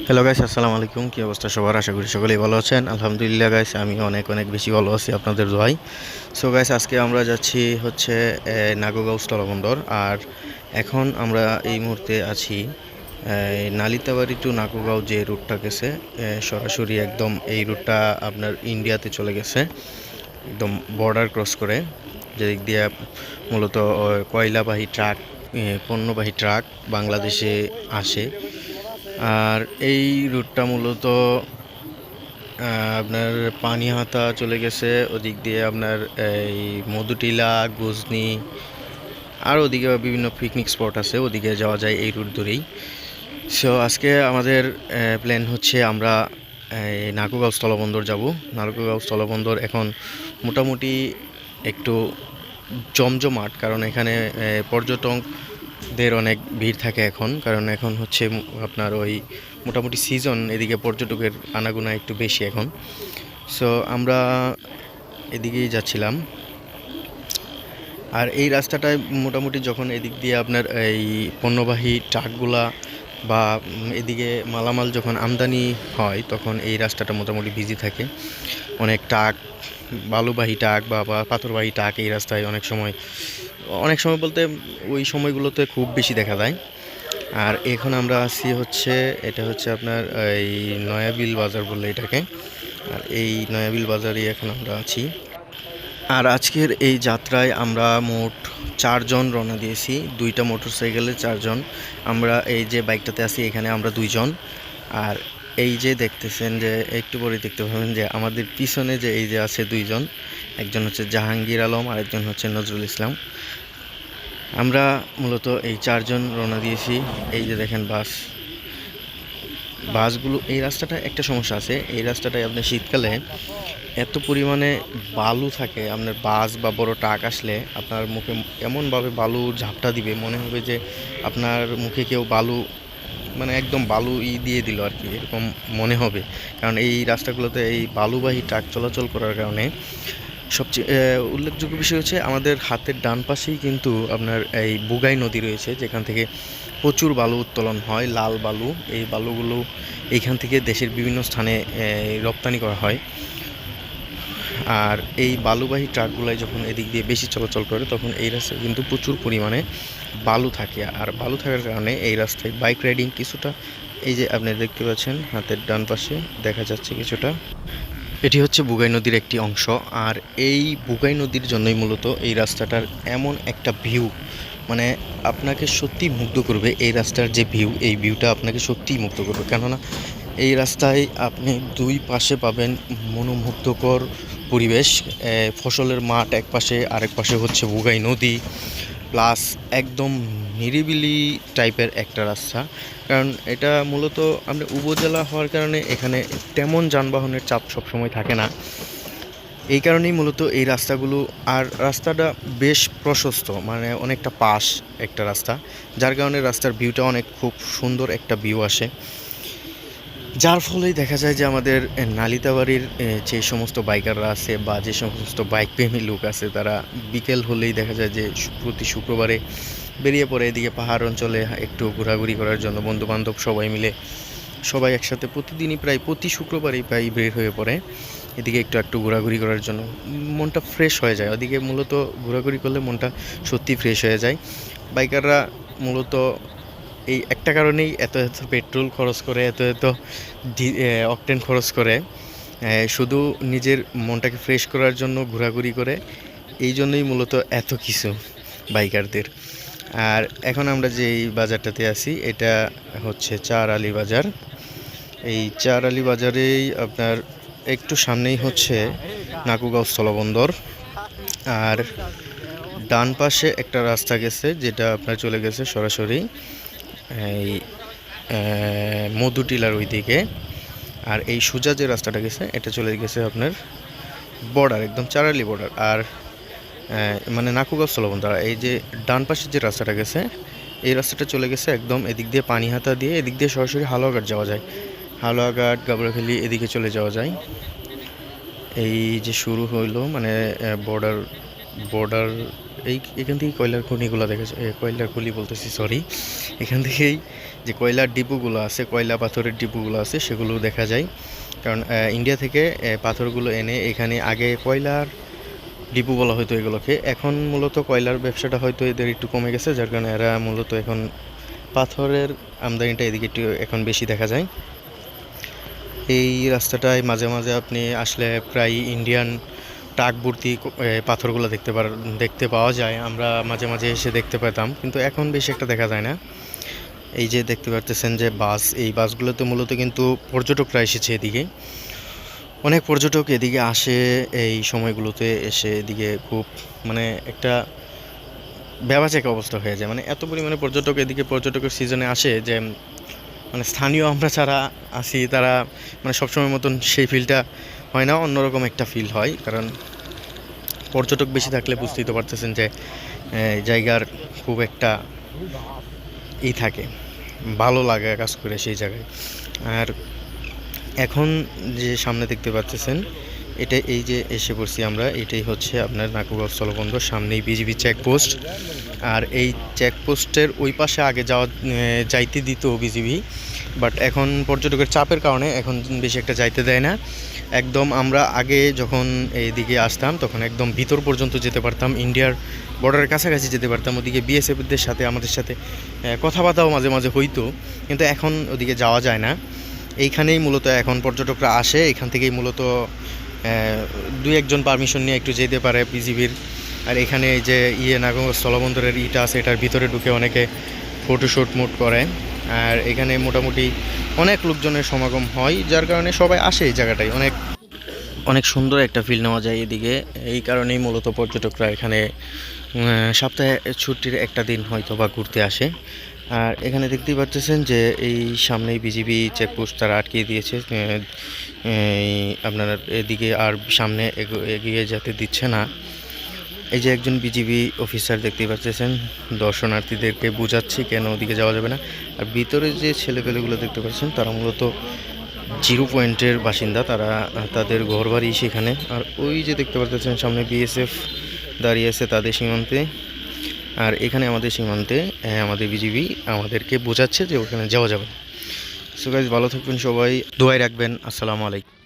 Hello guys, আসসালামু আলাইকুম। কী অবস্থা সবার? আশা করি সকলেই ভালো আছেন। আলহামদুলিল্লাহ গাইস, আমি অনেক অনেক বেশি ভালো আছি আপনাদের দোয়ায়। সো গাইস, আজকে আমরা যাচ্ছি হচ্ছে নাগোগাঁও স্থলবন্দর। আর এখন আমরা এই মুহূর্তে আছি নালিতাবাড়ি টু নাগোগাঁও যে রুটটা গেছে, সরাসরি একদম এই রুটটা আপনার ইন্ডিয়াতে চলে গেছে, একদম বর্ডার ক্রস করে, যেদিক দিয়ে মূলত কয়লাবাহী ট্রাক, পণ্যবাহী ট্রাক বাংলাদেশে আসে। আর এই রুটটা মূলত আপনার পানিহাতা চলে গেছে, ওদিক দিয়ে আপনার এই মধুটিলা, গজনি, আর ওদিকে বিভিন্ন পিকনিক স্পট আছে, ওদিকে যাওয়া যায় এই রুট ধরেই। সো আজকে আমাদের প্ল্যান হচ্ছে আমরা নাকুগাঁও স্থলবন্দর যাব। নাকুগাঁও স্থলবন্দর এখন মোটামুটি একটু জমজমাট, কারণ এখানে পর্যটকদের অনেক ভিড় থাকে এখন, কারণ এখন হচ্ছে আপনার ওই মোটামুটি সিজন, এদিকে পর্যটকের আনাগোনা একটু বেশি এখন। সো আমরা এদিকেই যাচ্ছিলাম। আর এই রাস্তাটায় মোটামুটি যখন এদিক দিয়ে আপনার এই পণ্যবাহী ট্রাকগুলা বা এদিকে মালামাল যখন আমদানি হয়, তখন এই রাস্তাটা মোটামুটি বিজি থাকে। অনেক ট্রাক, বালুবাহী ট্রাক বা পাথরবাহী ট্রাক এই রাস্তায় অনেক সময় বলতে ওই সময়গুলোতে খুব বেশি দেখা যায়। আর এখন আমরা আছি হচ্ছে, এটা হচ্ছে আপনার এই নয়াবিল বাজার বললে এটাকে। আর এই নয়াবিল বাজারে এখন আমরা আছি। আর আজকের এই যাত্রায় আমরা মোট 4 জন রওনা দিয়েছি, 2টা মোটরসাইকেলে 4 জন। আমরা এই যে বাইকটাতে আছি এখানে আমরা 2 জন। আর এই যে দেখতেছেন, যে একটু পরে দেখতে পাবেন যে আমাদের পিছনে যে এই যে আছে 2 জন, একজন হচ্ছে জাহাঙ্গীর আলম আর একজন হচ্ছে নজরুল ইসলাম। আমরা মূলত এই 4 জন রওনা দিয়েছি। এই যে দেখেন বাসগুলো, এই রাস্তাটা একটা সমস্যা আছে, এই রাস্তাটায় আপনার শীতকালে এত পরিমাণে বালু থাকে, আপনার বাস বা বড় ট্রাক আসলে আপনার মুখে এমনভাবে বালু ঝাপটা দিবে, মনে হবে যে আপনার মুখে কেউ বালু, মানে একদম বালু দিয়ে দিল আর কি, এরকম মনে হবে। কারণ এই রাস্তাগুলোতে এই বালুবাহী ট্রাক চলাচল করার কারণে সবচেয়ে উল্লেখযোগ্য বিষয় হচ্ছে আমাদের হাতের ডান পাশেই কিন্তু আপনার এই বুগাই নদী রয়েছে, যেখান থেকে প্রচুর বালু উত্তোলন হয়, লাল বালু। এই বালুগুলো এইখান থেকে দেশের বিভিন্ন স্থানে রপ্তানি করা হয়। আর এই বালুবাহী ট্রাকগুলাই যখন এদিক দিয়ে বেশি চলাচল করে, তখন এই রাস্তায় কিন্তু প্রচুর পরিমাণে বালু থাকে। আর বালু থাকার কারণে এই রাস্তায় বাইক রাইডিং কিছুটা, এই যে আপনি দেখতে পাচ্ছেন হাতের ডান পাশে দেখা যাচ্ছে কিছুটা, এটি হচ্ছে বুগাই নদীর একটি অংশ। আর এই বুগাই নদীর জন্যই মূলত এই রাস্তাটার এমন একটা ভিউ, মানে আপনাকে সত্যিই মুগ্ধ করবে। এই রাস্তার যে ভিউ, এই ভিউটা আপনাকে সত্যিই মুগ্ধ করবে। কেননা এই রাস্তায় আপনি 2 পাশে পাবেন মনোমুগ্ধকর পরিবেশ, ফসলের মাঠ এক পাশে, আরেক পাশে হচ্ছে বুগাই নদী, প্লাস একদম নিরিবিলি টাইপের একটা রাস্তা। কারণ এটা মূলত আমরা উপজেলা হওয়ার কারণে এখানে তেমন যানবাহনের চাপ সবসময় থাকে না, এই কারণেই মূলত এই রাস্তাগুলো। আর রাস্তাটা বেশ প্রশস্ত, মানে অনেকটা পাশ একটা রাস্তা, যার কারণে রাস্তার ভিউটা অনেক খুব সুন্দর একটা ভিউ আসে। যার ফলেই দেখা যায় যে আমাদের নালিতাবাড়ির যে সমস্ত বাইকাররা আছে বা যে সমস্ত বাইক প্রেমী লোক আছে, তারা বিকেল হলেই দেখা যায় যে প্রতি শুক্রবারে বেরিয়ে পড়ে এদিকে পাহাড় অঞ্চলে একটু ঘোরাঘুরি করার জন্য। বন্ধুবান্ধব সবাই মিলে, সবাই একসাথে প্রতিদিনই প্রায় প্রতি শুক্রবারেই প্রায় বের হয়ে পড়ে এদিকে একটু একটু ঘোরাঘুরি করার জন্য। মনটা ফ্রেশ হয়ে যায়, ওদিকে মূলত ঘোরাঘুরি করলে মনটা সত্যি ফ্রেশ হয়ে যায়। বাইকাররা মূলত এই একটা কারণেই এত এত পেট্রোল খরচ করে, এত এত অকটেন খরচ করে, শুধু নিজের মনটাকে ফ্রেশ করার জন্য ঘোরাঘুরি করে। এই জন্যই মূলত এত কিছু বাইকারদের। আর এখন আমরা যে এই বাজারটাতে আছি, এটা হচ্ছে চার আলী বাজার। এই চার আলী বাজারেই আপনার একটু সামনেই হচ্ছে নাকুগাঁও স্থলবন্দর। আর ডান পাশে একটা রাস্তা গেছে, যেটা আপনার চলে গেছে সরাসরি এই মধুটিলার ওই দিকে। আর এই সোজা যে রাস্তাটা গেছে, এটা চলে গেছে আপনার বর্ডার, একদম চারালি বর্ডার। আর মানে নাকুগাঁও স্থলবন্দর। এই যে ডান পাশে যে রাস্তাটা গেছে, এই রাস্তাটা চলে গেছে একদম এদিক দিয়ে পানিহাতা দিয়ে, এদিক দিয়ে সরাসরি হালুয়াঘাট যাওয়া যায়, হালুয়াঘাট, গাবড়াখালি এদিকে চলে যাওয়া যায়। এই যে শুরু হইলো মানে বর্ডার বর্ডার এখান থেকেই কয়লার খনিগুলো দেখা যায়, কয়লার খনি বলতেছি সরি, এখান থেকেই যে কয়লার ডিপুগুলো আছে, কয়লা পাথরের ডিপুগুলো আছে সেগুলো দেখা যায়। কারণ ইন্ডিয়া থেকে পাথরগুলো এনে এখানে আগে কয়লার ডিপু বলা হয়তো এগুলোকে, এখন মূলত কয়লার ব্যবসাটা হয়তো এদের একটু কমে গেছে, যার কারণে এরা মূলত এখন পাথরের আমদানিটা এদিকে একটু এখন বেশি দেখা যায়। এই রাস্তাটায় মাঝে মাঝে আপনি আসলে প্রায় ইন্ডিয়ান ট্রাক ভর্তি পাথরগুলো দেখতে পাওয়া যায়। আমরা মাঝে মাঝে এসে দেখতে পেতাম, কিন্তু এখন বেশি একটা দেখা যায় না। এই যে দেখতে পাচ্ছেন যে বাস, এই বাসগুলোতে মূলত কিন্তু পর্যটকরা এসেছে এদিকে, অনেক পর্যটক এদিকে আসে এই সময়গুলোতে, এসে এদিকে খুব মানে একটা বেবাচেক অবস্থা হয়ে যায়, মানে এত পরিমাণে পর্যটক এদিকে পর্যটকের সিজনে আসে যে মানে স্থানীয় আমরা যারা আছি তারা মানে সবসময় মতন সেই ফিলটা হয় না, অন্যরকম একটা ফিল হয়। কারণ পর্যটক বেশি থাকলে বুঝতেই তো পারতেছেন যে জায়গার খুব একটা থাকে, ভালো লাগে কাজ করে সেই জায়গায়। আর এখন যে সামনে দেখতে পাচ্ছেন এটা, এই যে এসে পড়ছি আমরা, এটাই হচ্ছে আপনার নাকুগঞ্জ স্থলবন্দর, সামনেই বিজিবি চেকপোস্ট। আর এই চেকপোস্টের ওই পাশে আগে যাইতে দিত বিজিবি, বাট এখন পর্যটকের চাপের কারণে এখন বেশি একটা যাইতে দেয় না। একদম আমরা আগে যখন এইদিকে আসতাম তখন একদম ভিতর পর্যন্ত যেতে পারতাম, ইন্ডিয়ার বর্ডারের কাছাকাছি যেতে পারতাম, ওদিকে বিএসএফদের সাথে আমাদের সাথে কথাবার্তাও মাঝে মাঝে হইতো, কিন্তু এখন ওদিকে যাওয়া যায় না। এইখানেই মূলত এখন পর্যটকরা আসে, এখান থেকেই মূলত দুই একজন পারমিশন নিয়ে একটু যেতে পারে বিজিবির। আর এখানে এই যে নাগরগঞ্জ স্থলবন্দরের ইটা আছে, এটার ভিতরে ঢুকে অনেকে ফটোশ্যুট করে। আর এখানে মোটামুটি অনেক লোকজনের সমাগম হয়, যার কারণে সবাই আসে এই জায়গাটায়, অনেক অনেক সুন্দর একটা ফিল নেওয়া যায় এদিকে। এই কারণেই মূলত পর্যটকরা এখানে সপ্তাহে ছুটির একটা দিন হয়তো বা ঘুরতে আসে। আর এখানে দেখতেই পাচ্ছেন যে এই সামনেই বিজিবি চেকপোস্ট তারা আটকিয়ে দিয়েছে, আপনার এদিকে আর সামনে এগিয়ে যেতে দিচ্ছে না। এই যে একজন বিজিবি অফিসার দেখতেই পাচ্ছেন দর্শনার্থীদেরকে বোঝাচ্ছে কেন ওদিকে যাওয়া যাবে না। আর ভিতরে যে ছেলেপেলেগুলো দেখতে পাচ্ছেন তারা মূলত 0 পয়েন্টের বাসিন্দা, তারা তাদের ঘরবাড়ি সেখানে। আর ওই যে দেখতে পাচ্ছেন সামনে বিএসএফ দাঁড়িয়ে আছে তাদের সীমান্তে, আর এখানে আমাদের সীমান্তে আমাদের বিজিবি আমাদেরকে বোঝাচ্ছে যে ওখানে যাওয়া যাবে। সো গাইস, ভালো থাকবেন সবাই, দোয়ায় রাখবেন। আসসালামু আলাইকুম।